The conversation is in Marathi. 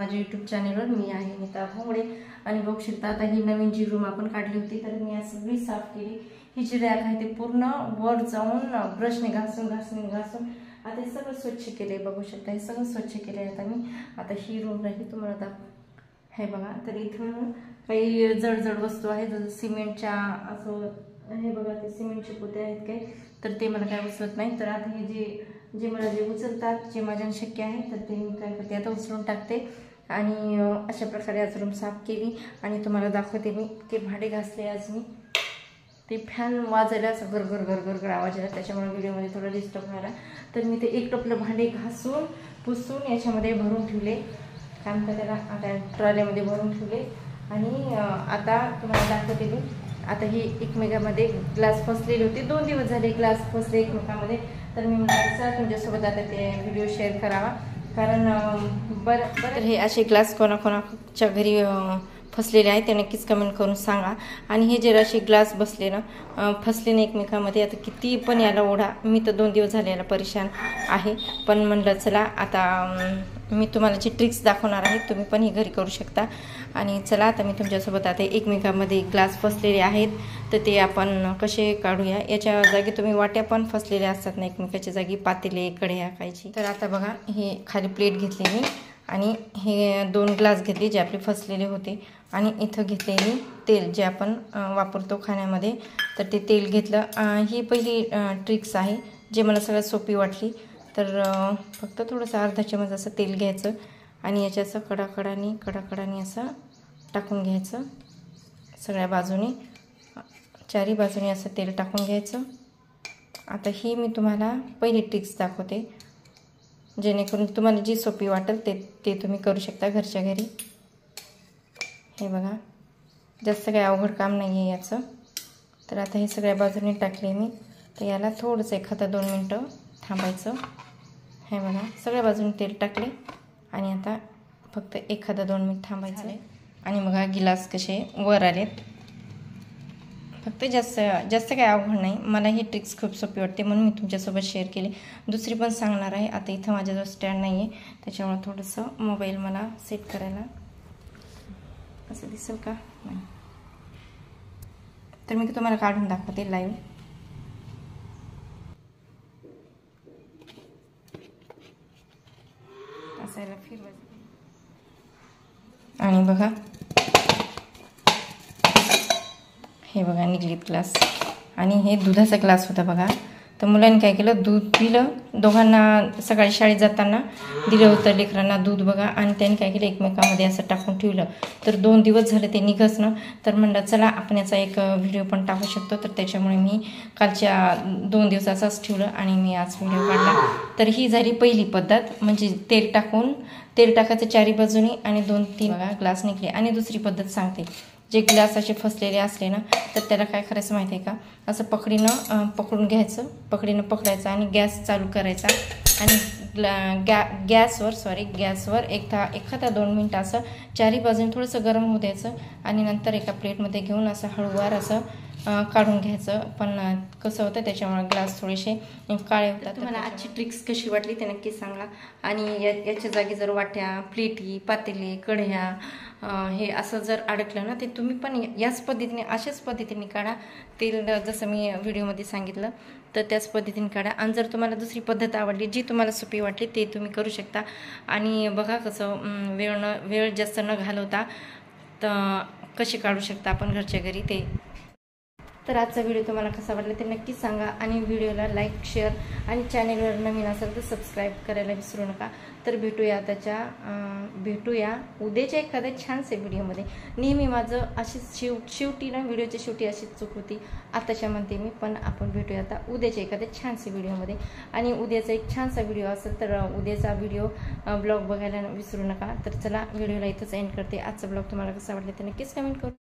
माझ्या YouTube चॅनलवर मी आहे नीता भोंगडे आणि बघू शकता आता ही नवीन जी रूम आपण काढली होती तर मी आज सगळी साफ केली। ही जी रॅक आहे ते पूर्ण वर जाऊन ब्रशने घासून आता हे सगळं स्वच्छ केले। बघू शकता हे सगळं स्वच्छ केले आता मी। आता ही रूम राहिली तुम्हाला हे बघा, तर इथून काही जड वस्तू आहेत जसं सिमेंटच्या असं हे बघा ते सिमेंटचे पोते आहेत काही, तर ते मला काय उचलत नाही। तर आता हे जे मला जे उचलतात जे माझ्याने शक्य आहे तर ते मी काय करते आता उचलून टाकते आणि अशा प्रकारे आज रूम साफ केली आणि तुम्हाला दाखवते मी ते भांडे घासले आज मी। ते फॅन वाजायला असं घर आवाज आला त्याच्यामुळे व्हिडिओमध्ये थोडं डिस्टर्ब व्हायला, तर मी ते एक टोपलं भांडे घासून पुसून याच्यामध्ये भरून ठेवले, काय म्हणतात त्याला आता ट्रॉलीमध्ये भरून ठेवले आणि आता तुम्हाला दाखवते मी। आता ही एकमेकांमध्ये ग्लास फसलेली होती, 2 दिवस झाले ग्लास फसले एकमेकांमध्ये, तर मी म्हणायचं तुमच्यासोबत आता ते व्हिडिओ शेअर करावा कारण बरं हे असे ग्लास कोणाच्या घरी फसलेले आहे ते नक्कीच कमेंट करून सांगा। आणि हे जे असे ग्लास बसले ना फसले ना एकमेकांमध्ये, आता किती पण याला ओढा, मी तर 2 दिवस झाले याला परेशान आहे, पण म्हणलं चला आता मी तुम्हाला जी ट्रिक्स दाखवणार आहे तुम्ही पण ही घरी करू शकता। आणि चला आता मी तुमच्यासोबत आता एकमेकांमध्ये ग्लास फसलेले आहेत तर ते आपण कसे काढूया। याच्या जागी तुम्ही वाट्या पण फसलेल्या असतात ना एकमेकाच्या जागी, पातेले कढया खायची। तर आता बघा हे खाली प्लेट घेतली मी आणि हे 2 ग्लास घेतले जे आपले फसलेले होते आणि इथं घेतले मी तेल जे आपण वापरतो खाण्यामध्ये, तर ते तेल घेतलं। ही पहिली ट्रिक्स आहे जे मला सगळ्यात सोपी वाटली। तर फक्त थोडंसं अर्धा चमच असं तेल घ्यायचं आणि याच्या असं कडाकडानी असं टाकून घ्यायचं, सगळ्या बाजूने चारी बाजूने असं तेल टाकून घ्यायचं। आता ही मी तुम्हाला पहिली ट्रिक्स दाखवते जेणेकरून तुम्हाला जी सोपी वाटेल ते तुम्ही करू शकता घरच्या घरी। हे बघा जास्त काही अवघड काम नाही आहे याचं। तर आता हे सगळ्या बाजूने टाकले मी, तर याला थोडंसं 1-2 मिनटं थांबायचं। हे बघा सगळ्या बाजूने तेल टाकले आणि आता फक्त 1-2 मिनिट थांबायचं आणि बघा गिलास कसे वर आलेत। फक्त जास्त काही अवघड नाही, मला ही ट्रिक्स खूप सोपी वाटते म्हणून मी तुमच्यासोबत शेअर केली। दुसरी पण सांगणार आहे। आता इथं माझ्याजवळ स्टँड नाही आहे त्याच्यामुळे थोडंसं मोबाईल मला सेट करायला असं दिसेल का नाही, तर मी तुम्हाला काढून दाखवते लाईव्ह। असायला फिरवायचं आणि बघा हे बघा निघलीत ग्लास आणि हे दुधाचा ग्लास होता बघा। तर मुलांनी काय केलं, दूध पिलं, दोघांना सकाळी शाळेत जाताना दिलं होतं लेकरांना दूध बघा, आणि त्यांनी काय केलं एकमेकांमध्ये असं टाकून ठेवलं। तर 2 दिवस झाले ते निघच ना, तर म्हणलं चला आपण याचा एक व्हिडिओ पण टाकू शकतो। तर त्याच्यामुळे मी कालच्या 2 दिवस असाच ठेवलं आणि मी आज व्हिडिओ काढला। तर ही झाली पहिली पद्धत, म्हणजे तेल टाकायचं चारी बाजूनी आणि 2-3 बघा ग्लास निघले। आणि दुसरी पद्धत सांगते, जे ग्लास असे फसलेले असले ना तर त्याला काय करायचं माहिती आहे का, असं पकडून घ्यायचं, पकडायचं आणि गॅस चालू करायचा आणि गॅसवर 1-2 मिनिट असं चारी बाजूने थोडंसं गरम होऊ द्यायचं आणि नंतर एका प्लेटमध्ये घेऊन असं हळूवार असं काढून घ्यायचं। पण कसं होतं त्याच्यामुळे ग्लास थोडेसे काळे होतात। तुम्हाला आजची ट्रिक्स कशी वाटली ते नक्की सांगा। आणि याच्या जागी जर वाट्या, प्लेटी, पातेले, कढया हे असं जर अडकलं ना ते तुम्ही पण अशाच पद्धतीने काढा। तेल जसं मी व्हिडिओमध्ये सांगितलं तर त्याच पद्धतीने काढा। आणि जर तुम्हाला दुसरी पद्धत आवडली जी तुम्हाला सोपी वाटली ते तुम्ही करू शकता। आणि बघा कसं वेळ जास्त न घालवता तर कसे काढू शकता आपण घरच्या घरी ते। तर आजचा व्हिडिओ तुम्हाला कसा वाटला ते नक्की सांगा आणि व्हिडिओला लाईक, शेअर आणि चॅनेलवर नवीन असेल तर सबस्क्राईब करायला विसरू नका। तर भेटूया उद्याच्या एखाद्या छानसे व्हिडिओमध्ये। नेहमी माझं अशीच शेवटी ना व्हिडिओच्या शेवटी अशीच चूक होती, आताच्या म्हणते मी, पण आपण भेटूया आता उद्याच्या एखाद्या छानसे व्हिडिओमध्ये। आणि उद्याचा एक छानसा व्हिडिओ असेल तर उद्याचा ब्लॉग बघायला विसरू नका। तर चला व्हिडिओला इथंच एंड करते। आजचा ब्लॉग तुम्हाला कसा वाटला ते नक्कीच कमेंट करू।